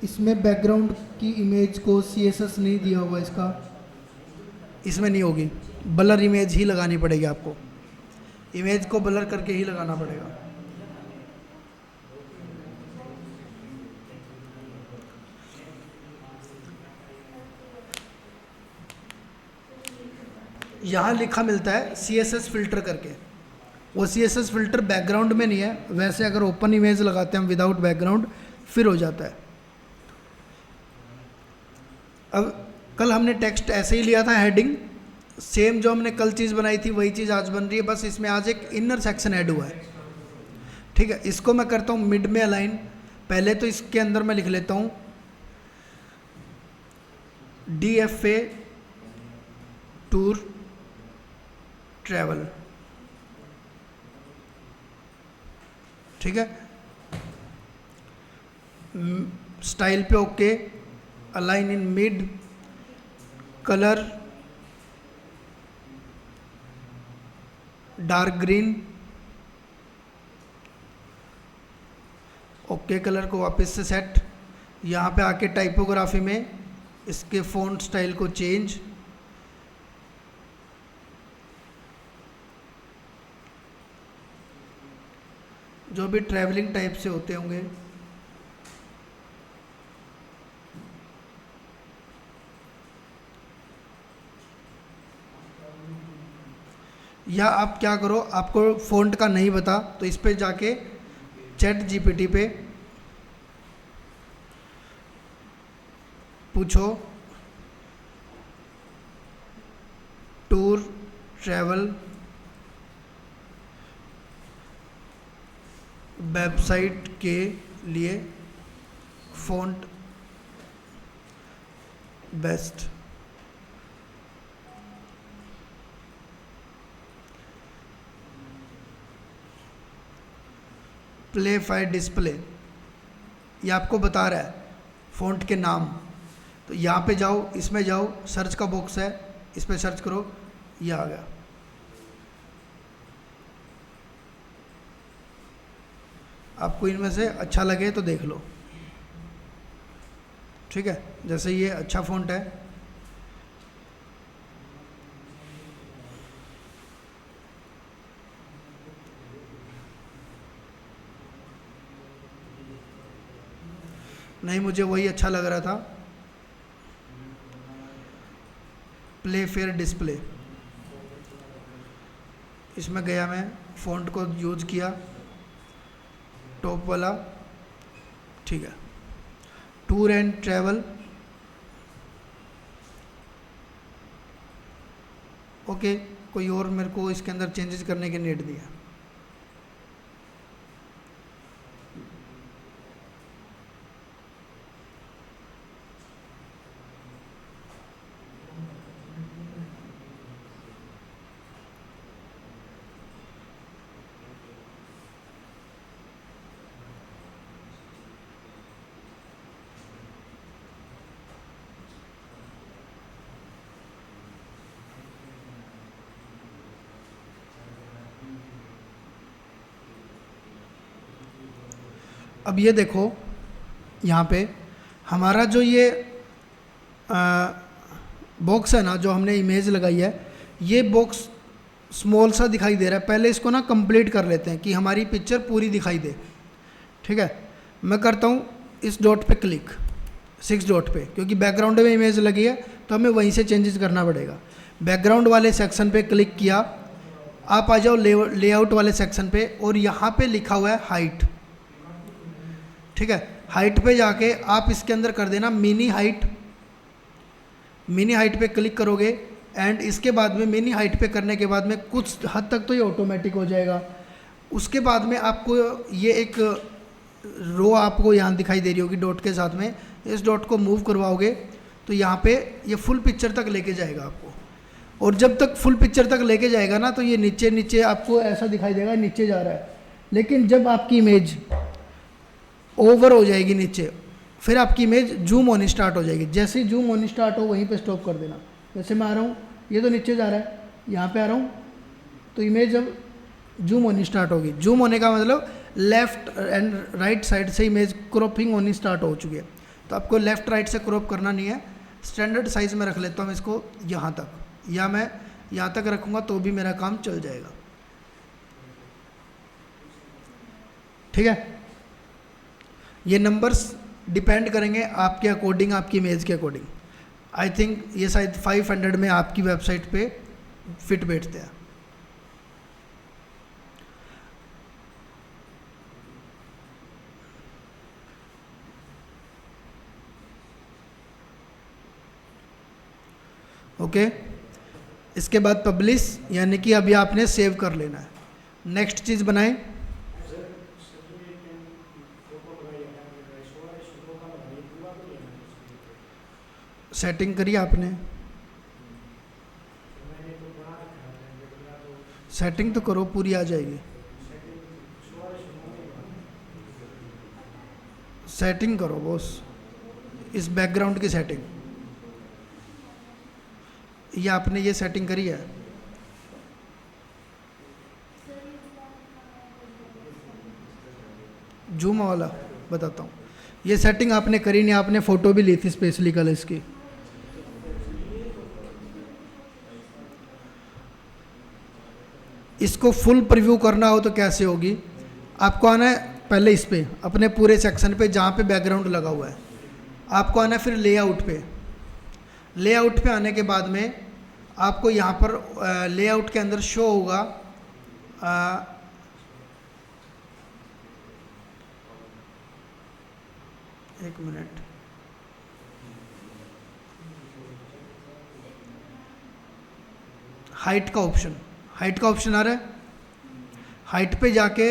इसमें बैकग्राउंड की इमेज को CSS नहीं दिया हुआ, इसका इसमें नहीं होगी, ब्लर इमेज ही लगानी पड़ेगी आपको, इमेज को ब्लर करके ही लगाना पड़ेगा। यहाँ लिखा मिलता है CSS फिल्टर करके, वो CSS फिल्टर बैकग्राउंड में नहीं है, वैसे अगर ओपन इमेज लगाते हैं हम विदाउट बैकग्राउंड फिर हो जाता है। अब कल हमने टेक्स्ट ऐसे ही लिया था, हेडिंग सेम जो हमने कल चीज़ बनाई थी वही चीज़ आज बन रही है, बस इसमें आज एक इनर सेक्शन ऐड हुआ है। ठीक है, इसको मैं करता हूँ मिड में अलाइन। पहले तो इसके अंदर मैं लिख लेता हूँ DFA टूर ट्रैवल। ठीक है, स्टाइल पे okay, align in mid, colour dark green, okay, colour को वापस से सेट। यहाँ पे आके टाइपोग्राफी में इसके फ़ॉन्ट स्टाइल को चेंज, जो भी ट्रैवलिंग टाइप से होते होंगे। या आप क्या करो, आपको फ़ॉन्ट का नहीं पता तो इस पे जाके ChatGPT पे पूछो टूर ट्रैवल वेबसाइट के लिए font best. Play file display, ये आपको बता रहा है फ़ॉन्ट के नाम। तो यहाँ पे जाओ, इसमें जाओ, सर्च का बॉक्स है, इस पर सर्च करो, ये आ गया। आपको इनमें से अच्छा लगे तो देख लो। ठीक है, जैसे ये अच्छा फ़ॉन्ट है, नहीं मुझे वही अच्छा लग रहा था, प्ले फेयर डिस्प्ले। इसमें गया मैं, फ़ॉन्ट को यूज़ किया, टॉप वाला। ठीक है, टूर एंड ट्रैवल, ओके, कोई और मेरे को इसके अंदर चेंजेस करने के नीड दिया। अब ये देखो, यहाँ पे हमारा जो ये बॉक्स है ना, जो हमने इमेज लगाई है, ये बॉक्स स्मॉल सा दिखाई दे रहा है। पहले इसको ना कंप्लीट कर लेते हैं कि हमारी पिक्चर पूरी दिखाई दे। ठीक है, मैं करता हूँ इस डॉट पे क्लिक, 6 डॉट पे, क्योंकि बैकग्राउंड में इमेज लगी है तो हमें वहीं से चेंजेस करना पड़ेगा। बैकग्राउंड वाले सेक्शन पे क्लिक किया, आप आ जाओ लेआउट वाले सेक्शन पे, और यहाँ पे लिखा हुआ है हाइट। ठीक है, हाइट पे जाके आप इसके अंदर कर देना मिनी हाइट। मिनी हाइट पे क्लिक करोगे एंड इसके बाद में मिनी हाइट पे करने के बाद में कुछ हद तक तो ये ऑटोमेटिक हो जाएगा। उसके बाद में आपको ये एक रो आपको यहाँ दिखाई दे रही होगी डॉट के साथ में, इस डॉट को मूव करवाओगे तो यहाँ पे ये फुल पिक्चर तक लेके जाएगा आपको। और जब तक फुल पिक्चर तक लेके जाएगा ना तो ये नीचे नीचे आपको ऐसा दिखाई देगा नीचे जा रहा है। लेकिन जब आपकी इमेज ओवर हो जाएगी नीचे, फिर आपकी इमेज जूम होनी स्टार्ट हो जाएगी। जैसे ही जूम होनी स्टार्ट हो वहीं पे स्टॉप कर देना। जैसे मैं आ रहा हूँ, ये तो नीचे जा रहा है, यहाँ पे आ रहा हूँ तो इमेज अब जूम होनी स्टार्ट होगी। जूम होने का मतलब लेफ़्ट एंड राइट साइड से इमेज क्रॉपिंग होनी स्टार्ट हो चुकी है। तो आपको लेफ़्ट राइट से क्रॉप करना नहीं है। स्टैंडर्ड साइज़ में रख लेता हूँ इसको यहाँ तक, या मैं यहाँ तक रखूँगा तो भी मेरा काम चल जाएगा। ठीक है, ये नंबर्स डिपेंड करेंगे आपके अकॉर्डिंग, आपकी इमेज के अकॉर्डिंग। आई थिंक ये शायद 500 में आपकी वेबसाइट पे फिट बैठते हैं। ओके, इसके बाद पब्लिश, यानी कि अभी आपने सेव कर लेना है। नेक्स्ट चीज़ बनाएं। सेटिंग करी आपने? सेटिंग तो करो, पूरी आ जाएगी। सेटिंग करो बॉस, इस बैकग्राउंड की सेटिंग। ये आपने ये सेटिंग करी है? जूम वाला बताता हूँ। ये सेटिंग आपने करी नहीं, आपने फ़ोटो भी ली थी स्पेशली कल इसकी। इसको फुल प्रीव्यू करना हो तो कैसे होगी? आपको आना है पहले इस पे, अपने पूरे सेक्शन पे जहाँ पे बैकग्राउंड लगा हुआ है, आपको आना है फिर लेआउट पे। लेआउट पे आने के बाद में आपको यहाँ पर लेआउट के अंदर शो होगा एक मिनट, हाइट का ऑप्शन, हाइट का ऑप्शन आ रहा है। हाइट पे जाके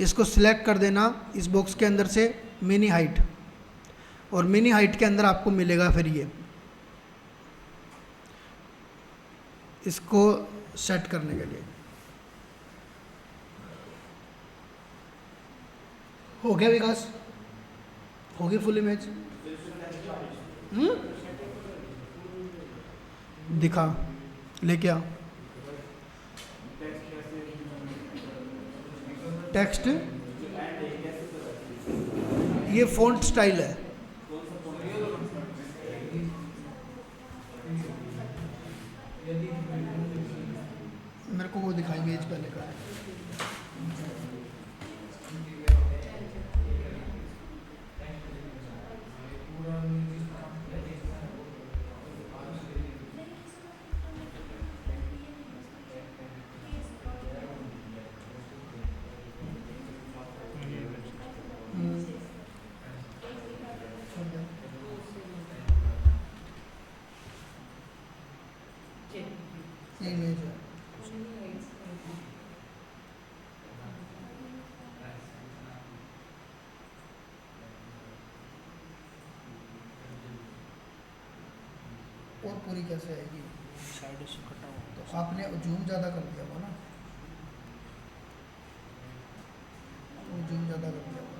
इसको सिलेक्ट कर देना इस बॉक्स के अंदर से मिनी हाइट, और मिनी हाइट के अंदर आपको मिलेगा फिर ये, इसको सेट करने के लिए। हो गया विकास? होगी फुल इमेज? दिखा, लेके आ टेक्स्ट। ये फ़ॉन्ट स्टाइल है। मेरे को वो दिखाई इमेज पहले का है। इमेज है। और पूरी कैसे आएगी? साइड से कटा हुआ तो आपने जूम ज़्यादा कर दिया हुआ ना, वो जूम ज़्यादा कर दिया हुआ।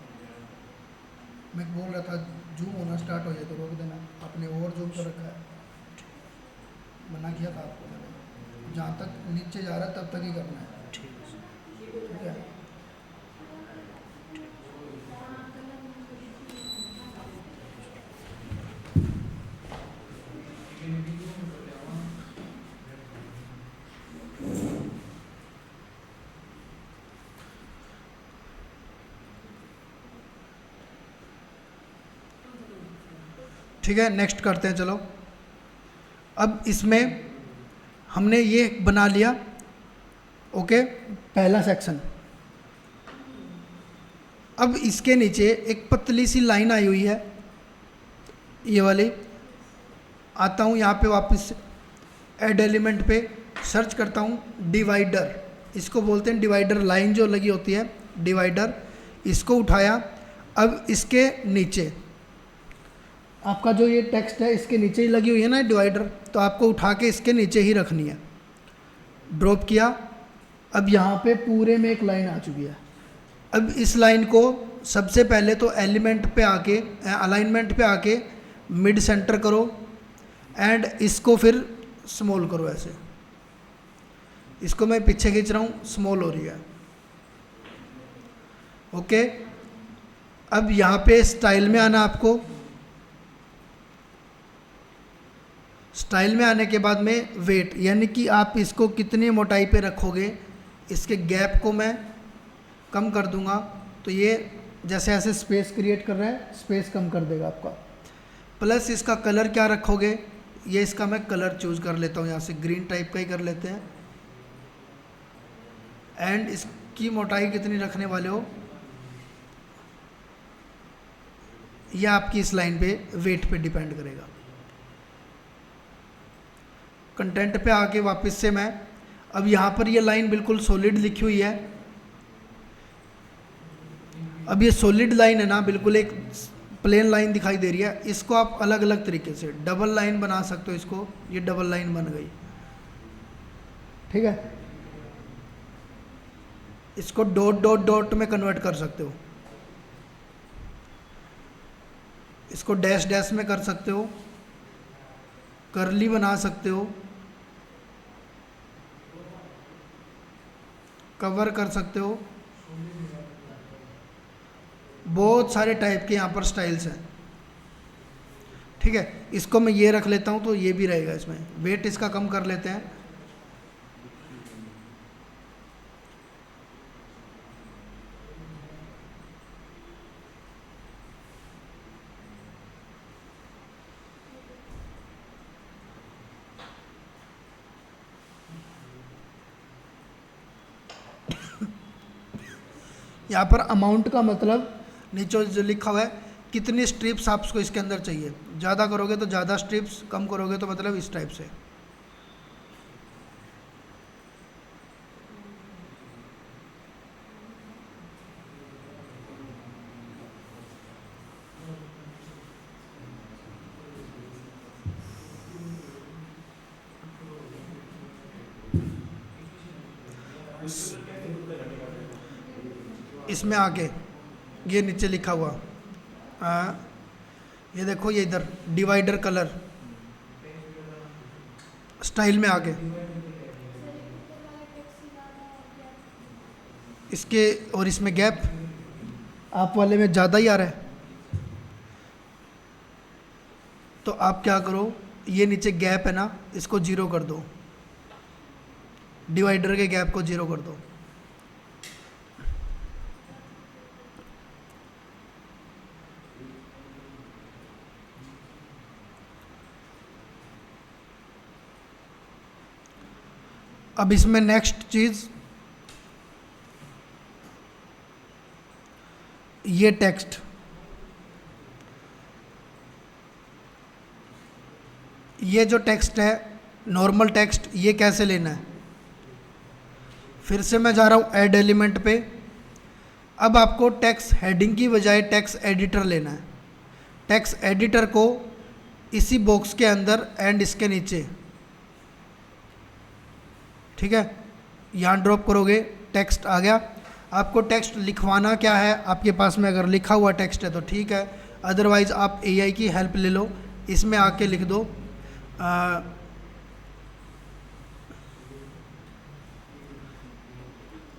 मैं बोल रहा था जूम होना स्टार्ट हो जाए तो रोक देना, आपने और जूम कर रखा है। मना किया था आपको मैंने, जहाँ तक नीचे जा रहा है तब तक ही करना है। ठीक है, ठीक है, नेक्स्ट करते हैं। चलो, अब इसमें हमने ये बना लिया। ओके, पहला सेक्शन अब इसके नीचे एक पतली सी लाइन आई हुई है, ये वाली। आता हूँ यहाँ पे वापस ऐड एलिमेंट पे, सर्च करता हूँ डिवाइडर, इसको बोलते हैं डिवाइडर, लाइन जो लगी होती है डिवाइडर। इसको उठाया, अब इसके नीचे आपका जो ये टेक्स्ट है इसके नीचे ही लगी हुई है ना डिवाइडर, तो आपको उठा के इसके नीचे ही रखनी है। ड्रॉप किया, अब यहाँ पे पूरे में एक लाइन आ चुकी है। अब इस लाइन को सबसे पहले तो एलिमेंट पे आके, अलाइनमेंट पे आके मिड सेंटर करो एंड इसको फिर स्मॉल करो ऐसे। इसको मैं पीछे खींच रहा हूँ, स्मॉल हो रही है। ओके, अब यहाँ पे स्टाइल में आना आपको। स्टाइल में आने के बाद में वेट, यानी कि आप इसको कितनी मोटाई पे रखोगे, इसके गैप को मैं कम कर दूंगा, तो ये जैसे ऐसे स्पेस क्रिएट कर रहा है, स्पेस कम कर देगा आपका। प्लस इसका कलर क्या रखोगे, ये इसका मैं कलर चूज कर लेता हूँ, यहाँ से ग्रीन टाइप का ही कर लेते हैं। एंड इसकी मोटाई कितनी रखने वाले हो, यह आपकी इस लाइन पे वेट पे डिपेंड करेगा। कंटेंट पे आके वापस से मैं, अब यहाँ पर ये लाइन बिल्कुल सॉलिड लिखी हुई है। अब ये सॉलिड लाइन है ना, बिल्कुल एक प्लेन लाइन दिखाई दे रही है। इसको आप अलग अलग तरीके से डबल लाइन बना सकते हो इसको, ये डबल लाइन बन गई, ठीक है। इसको डॉट डॉट डॉट में कन्वर्ट कर सकते हो, इसको डैश डैश में कर सकते हो, कर्ली बना सकते हो, कवर कर सकते हो। बहुत सारे टाइप के यहाँ पर स्टाइल्स हैं, ठीक है। इसको मैं ये रख लेता हूँ तो ये भी रहेगा इसमें। वेट इसका कम कर लेते हैं। यहाँ पर अमाउंट का मतलब नीचे जो लिखा हुआ है कितनी स्ट्रिप्स आपको इसके अंदर चाहिए। ज़्यादा करोगे तो ज़्यादा स्ट्रिप्स, कम करोगे तो मतलब इस टाइप से। इसमें आके ये नीचे लिखा हुआ, ये देखो, ये इधर डिवाइडर कलर, स्टाइल में आके इसके और इसमें गैप आप वाले में ज़्यादा ही आ रहा है, तो आप क्या करो, ये नीचे गैप है ना, इसको जीरो कर दो, डिवाइडर के गैप को जीरो कर दो। अब इसमें नेक्स्ट चीज़, ये टेक्स्ट, ये जो टेक्स्ट है नॉर्मल टेक्स्ट, ये कैसे लेना है। फिर से मैं जा रहा हूँ ऐड एलिमेंट पे। अब आपको टेक्स्ट हेडिंग की बजाय टेक्स्ट एडिटर लेना है। टेक्स्ट एडिटर को इसी बॉक्स के अंदर एंड इसके नीचे, ठीक है, यहाँ ड्रॉप करोगे, टेक्स्ट आ गया। आपको टेक्स्ट लिखवाना क्या है, आपके पास में अगर लिखा हुआ टेक्स्ट है तो ठीक है, अदरवाइज़ आप एआई की हेल्प ले लो। इसमें आके लिख दो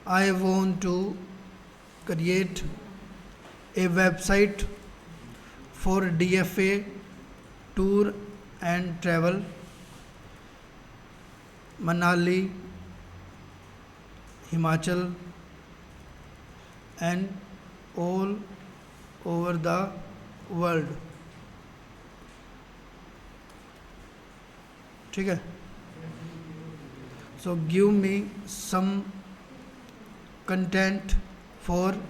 I want to create a website for DFA tour and travel Manali Himachal and all over the world, ठीक है। So give me some content for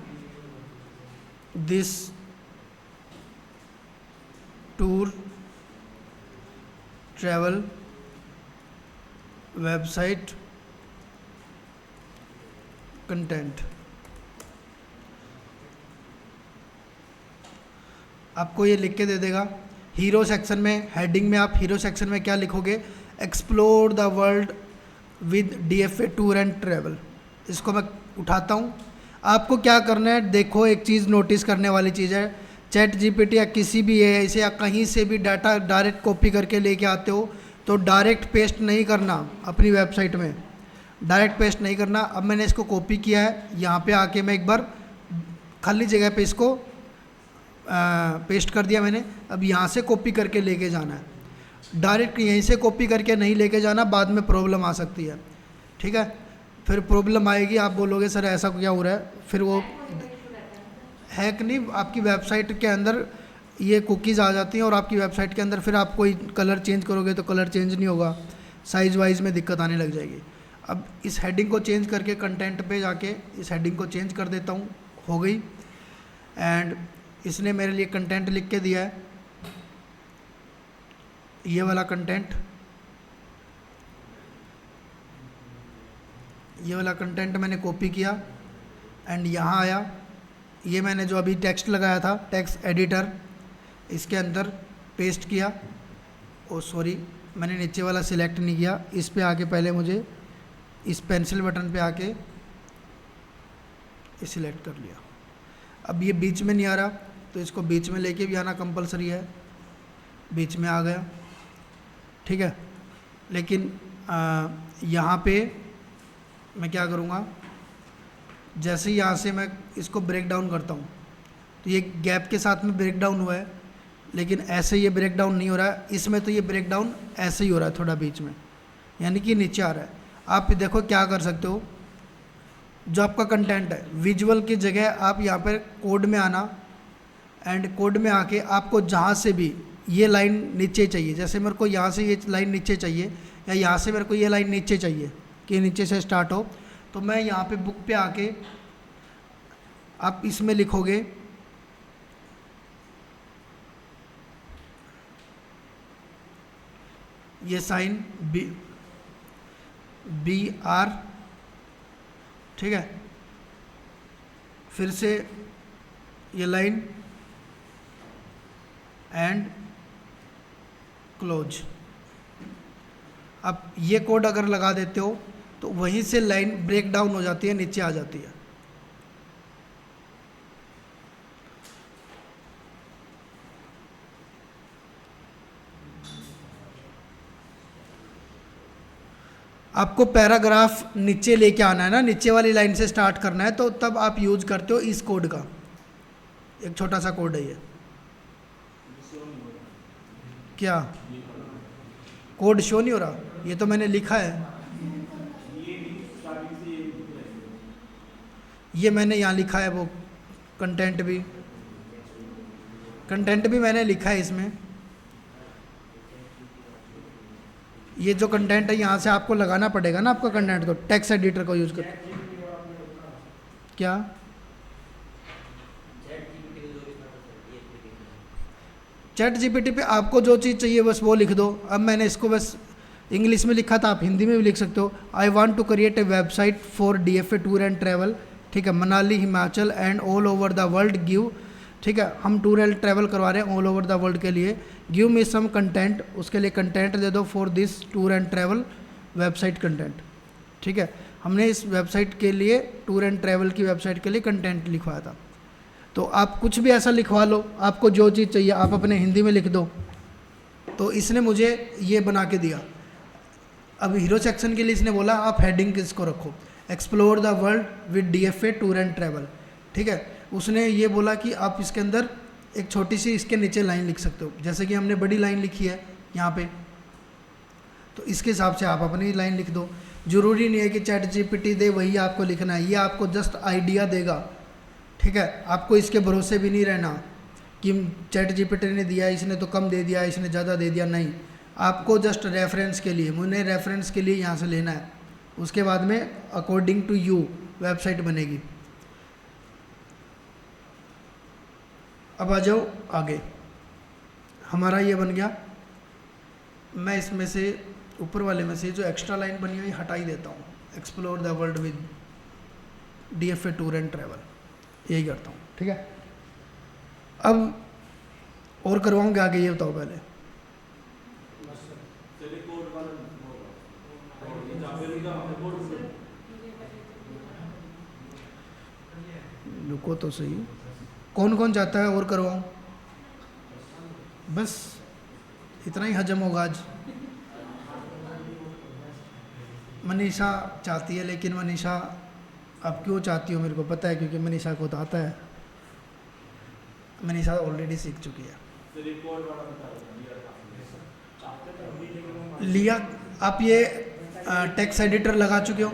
this tour travel website content. आपको ये लिख के दे देगा। हीरो सेक्शन में, हेडिंग में आप हीरो सेक्शन में क्या लिखोगे? Explore the world with DFA tour and travel. इसको मैं उठाता हूँ। आपको क्या करना है, देखो एक चीज़ नोटिस करने वाली चीज़ है, चैट जीपीटी या किसी भी AI से या कहीं से भी डाटा डायरेक्ट कॉपी करके लेके आते हो तो डायरेक्ट पेस्ट नहीं करना अपनी वेबसाइट में, डायरेक्ट पेस्ट नहीं करना। अब मैंने इसको कॉपी किया है, यहाँ पे आके मैं एक बार खाली जगह पे इसको पेस्ट कर दिया मैंने। अब यहाँ से कॉपी करके लेके जाना है, डायरेक्ट यहीं से कॉपी करके नहीं लेके जाना, बाद में प्रॉब्लम आ सकती है। ठीक है, फिर प्रॉब्लम आएगी, आप बोलोगे सर ऐसा क्या हो रहा है, फिर वो हैक नहीं, आपकी वेबसाइट के अंदर ये कुकीज़ आ जाती हैं और आपकी वेबसाइट के अंदर फिर आप कोई कलर चेंज करोगे तो कलर चेंज नहीं होगा, साइज़ वाइज में दिक्कत आने लग जाएगी। अब इस हेडिंग को चेंज करके कंटेंट पे जाके इस हेडिंग को चेंज कर देता हूँ, हो गई। एंड इसने मेरे लिए कंटेंट लिख के दिया है, ये वाला कंटेंट, ये वाला कंटेंट मैंने कॉपी किया एंड यहाँ आया, ये मैंने जो अभी टेक्स्ट लगाया था टेक्स्ट एडिटर, इसके अंदर पेस्ट किया। ओ सॉरी, मैंने नीचे वाला सिलेक्ट नहीं किया, इस पे आके पहले मुझे इस पेंसिल बटन पे आके सिलेक्ट कर लिया। अब ये बीच में नहीं आ रहा तो इसको बीच में लेके भी आना कंपलसरी है, बीच में आ गया। ठीक है, लेकिन यहाँ पे मैं क्या करूँगा, जैसे ही यहाँ से मैं इसको ब्रेक डाउन करता हूँ तो ये गैप के साथ में ब्रेक डाउन हुआ है, लेकिन ऐसे ये ब्रेक डाउन नहीं हो रहा है, इसमें तो ये ब्रेक डाउन ऐसे ही हो रहा है थोड़ा बीच में, यानी कि नीचे आ रहा है। आप देखो क्या कर सकते हो, जो आपका कंटेंट है विजुअल की जगह आप यहाँ पर कोड में आना एंड कोड में आके आपको जहाँ से भी ये लाइन नीचे चाहिए, जैसे मेरे को यहाँ से ये लाइन नीचे चाहिए या यहाँ से मेरे को ये लाइन नीचे चाहिए कि नीचे से स्टार्ट हो, तो मैं यहाँ पे बुक पे आके आप इसमें लिखोगे ये साइन BR, ठीक है, फिर से ये लाइन एंड क्लोज। अब ये कोड अगर लगा देते हो तो वहीं से लाइन ब्रेक डाउन हो जाती है, नीचे आ जाती है। आपको पैराग्राफ नीचे लेके आना है ना, नीचे वाली लाइन से स्टार्ट करना है, तो तब आप यूज करते हो इस कोड का। एक छोटा सा कोड है ये, क्या कोड शो नहीं हो रहा? ये तो मैंने लिखा है, ये मैंने यहाँ लिखा है, वो कंटेंट भी मैंने लिखा है इसमें। ये जो कंटेंट है यहाँ से आपको लगाना पड़ेगा ना आपका कंटेंट को, टेक्स्ट एडिटर को यूज करके। क्या चैट जीपीटी पे आपको जो चीज़ चाहिए बस वो लिख दो। अब मैंने इसको बस इंग्लिश में लिखा था, आप हिंदी में भी लिख सकते हो। I want to create a website for DFA tour and travel, ठीक है, Manali Himachal and all over the world give, ठीक है, हम टूर एंड ट्रैवल करवा रहे हैं ऑल ओवर द वर्ल्ड के लिए। गिव मी सम कंटेंट, उसके लिए कंटेंट दे दो for this tour and travel website content, ठीक है। हमने इस वेबसाइट के लिए, टूर एंड ट्रैवल की वेबसाइट के लिए कंटेंट लिखवाया था। तो आप कुछ भी ऐसा लिखवा लो, आपको जो चीज़ चाहिए आप अपने हिंदी में लिख दो। तो इसने मुझे ये बना के दिया। अब हीरो सेक्शन के लिए इसने बोला आप हेडिंग किसको रखो, explore the world with DFA tour and travel, ठीक है। उसने ये बोला कि आप इसके अंदर एक छोटी सी इसके नीचे लाइन लिख सकते हो, जैसे कि हमने बड़ी लाइन लिखी है यहाँ पे, तो इसके हिसाब से आप अपनी लाइन लिख दो। ज़रूरी नहीं है कि चैट जीपीटी दे वही आपको लिखना है, ये आपको जस्ट आइडिया देगा, ठीक है। आपको इसके भरोसे भी नहीं रहना कि चैट जीपीटी ने दिया, इसने तो कम दे दिया, इसने ज़्यादा दे दिया, नहीं। आपको जस्ट रेफरेंस के लिए, मुझे रेफरेंस के लिए यहाँ से लेना है, उसके बाद में अकॉर्डिंग टू यू वेबसाइट बनेगी। अब आ जाओ आगे, हमारा ये बन गया। मैं इसमें से ऊपर वाले में से जो एक्स्ट्रा लाइन बनी हुई हटा ही देता हूँ, explore the world with DFA tour and travel, यही करता हूँ। ठीक है, अब और करवाऊँ क्या आगे, ये बताओ पहले। रुको तो सही, कौन कौन चाहता है और करवाऊँ? बस इतना ही हजम होगा आज। मनीषा चाहती है, लेकिन मनीषा अब क्यों चाहती हो मेरे को पता है, क्योंकि मनीषा को तो आता है, मनीषा ऑलरेडी सीख चुकी है। लिया, आप ये टेक्स्ट एडिटर लगा चुके हो,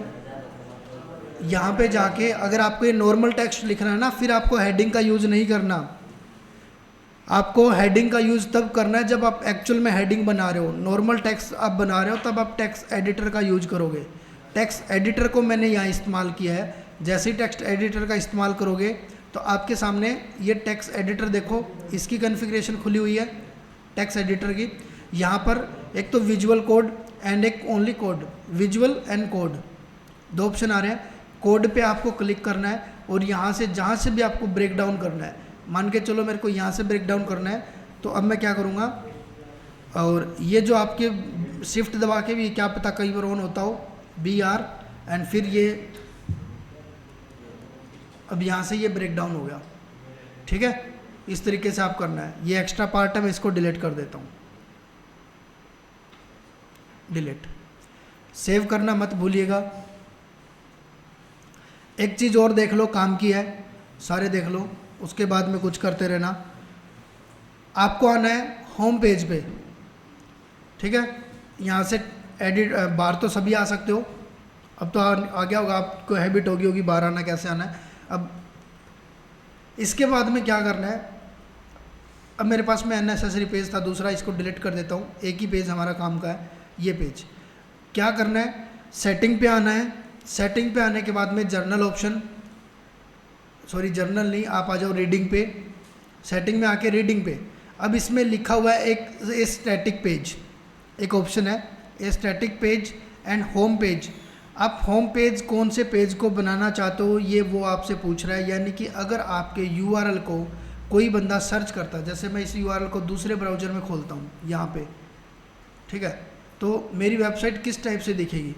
यहाँ पे जाके अगर आपको ये नॉर्मल टेक्स्ट लिखना है ना, फिर आपको हेडिंग का यूज़ नहीं करना। आपको हेडिंग का यूज़ तब करना है जब आप एक्चुअल में हेडिंग बना रहे हो, नॉर्मल टेक्स्ट आप बना रहे हो तब आप टेक्स्ट एडिटर का यूज करोगे। टेक्स्ट एडिटर को मैंने यहाँ इस्तेमाल किया है। जैसे ही टेक्स्ट एडिटर का इस्तेमाल करोगे तो आपके सामने ये टेक्स्ट एडिटर देखो, इसकी कॉन्फ़िगरेशन खुली हुई है टेक्स्ट एडिटर की। यहाँ पर एक तो विजुअल कोड एंड एक only code, visual and code, दो ऑप्शन आ रहे हैं। कोड पे आपको क्लिक करना है और यहाँ से जहाँ से भी आपको ब्रेक डाउन करना है, मान के चलो मेरे को यहाँ से ब्रेक डाउन करना है, तो अब मैं क्या करूँगा, और ये जो आपके शिफ्ट दबा के भी क्या पता कई बार ऑन होता हो, BR, एंड फिर ये अब यहाँ से ये ब्रेक डाउन हो गया। ठीक है, इस तरीके से आप करना है। ये एक्स्ट्रा पार्ट है, मैं इसको डिलीट कर देता हूँ, डिलीट। सेव करना मत भूलिएगा। एक चीज़ और देख लो, काम की है, सारे देख लो, उसके बाद में कुछ करते रहना। आपको आना है होम पेज पे। ठीक है, यहाँ से एडिट, बाहर तो सभी आ सकते हो, अब तो आ गया होगा, आपको हैबिट होगी बाहर आना कैसे आना है। अब इसके बाद में क्या करना है, अब मेरे पास में अननेसेसरी पेज था दूसरा, इसको डिलीट कर देता हूँ। एक ही पेज हमारा काम का है, ये पेज। क्या करना है, सेटिंग पे आना है। सेटिंग पे आने के बाद में जर्नल ऑप्शन, सॉरी जर्नल नहीं, आप आ जाओ रीडिंग पे। सेटिंग में आके रीडिंग पे, अब इसमें लिखा हुआ है एक स्टैटिक पेज, एक ऑप्शन है a static page and home page. आप होम पेज कौन से पेज को बनाना चाहते हो ये वो आपसे पूछ रहा है। यानी कि अगर आपके URL को कोई बंदा सर्च करता है, जैसे मैं इस URL को दूसरे ब्राउज़र में खोलता हूँ यहाँ पे, ठीक है, तो मेरी वेबसाइट किस टाइप से दिखेगी।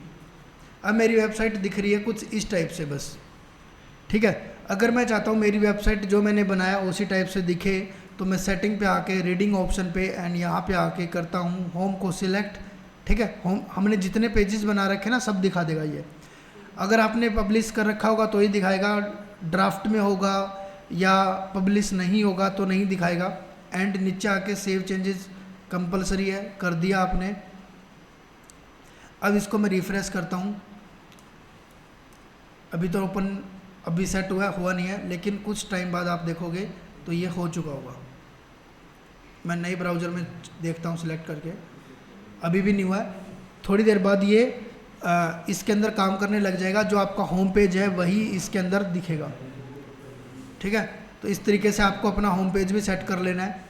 अब मेरी वेबसाइट दिख रही है कुछ इस टाइप से बस। ठीक है, अगर मैं चाहता हूँ मेरी वेबसाइट जो मैंने बनाया उसी टाइप से दिखे, तो मैं सेटिंग पे आके रीडिंग ऑप्शन पे एंड यहाँ पे आके करता हूँ होम को सिलेक्ट। ठीक है, होम हमने जितने पेजेस बना रखे ना सब दिखा देगा ये। अगर आपने पब्लिश कर रखा होगा तो ही दिखाएगा, ड्राफ्ट में होगा या पब्लिश नहीं होगा तो नहीं दिखाएगा। एंड नीचे आके सेव चेंजेस कंपलसरी है, कर दिया आपने। अब इसको मैं रिफ्रेश करता हूँ, अभी तो ओपन अभी सेट हुआ नहीं है, लेकिन कुछ टाइम बाद आप देखोगे तो ये हो चुका होगा। मैं नए ब्राउज़र में देखता हूँ सिलेक्ट करके, अभी भी नहीं हुआ है। थोड़ी देर बाद ये इसके अंदर काम करने लग जाएगा, जो आपका होम पेज है वही इसके अंदर दिखेगा। ठीक है, तो इस तरीके से आपको अपना होम पेज भी सेट कर लेना है।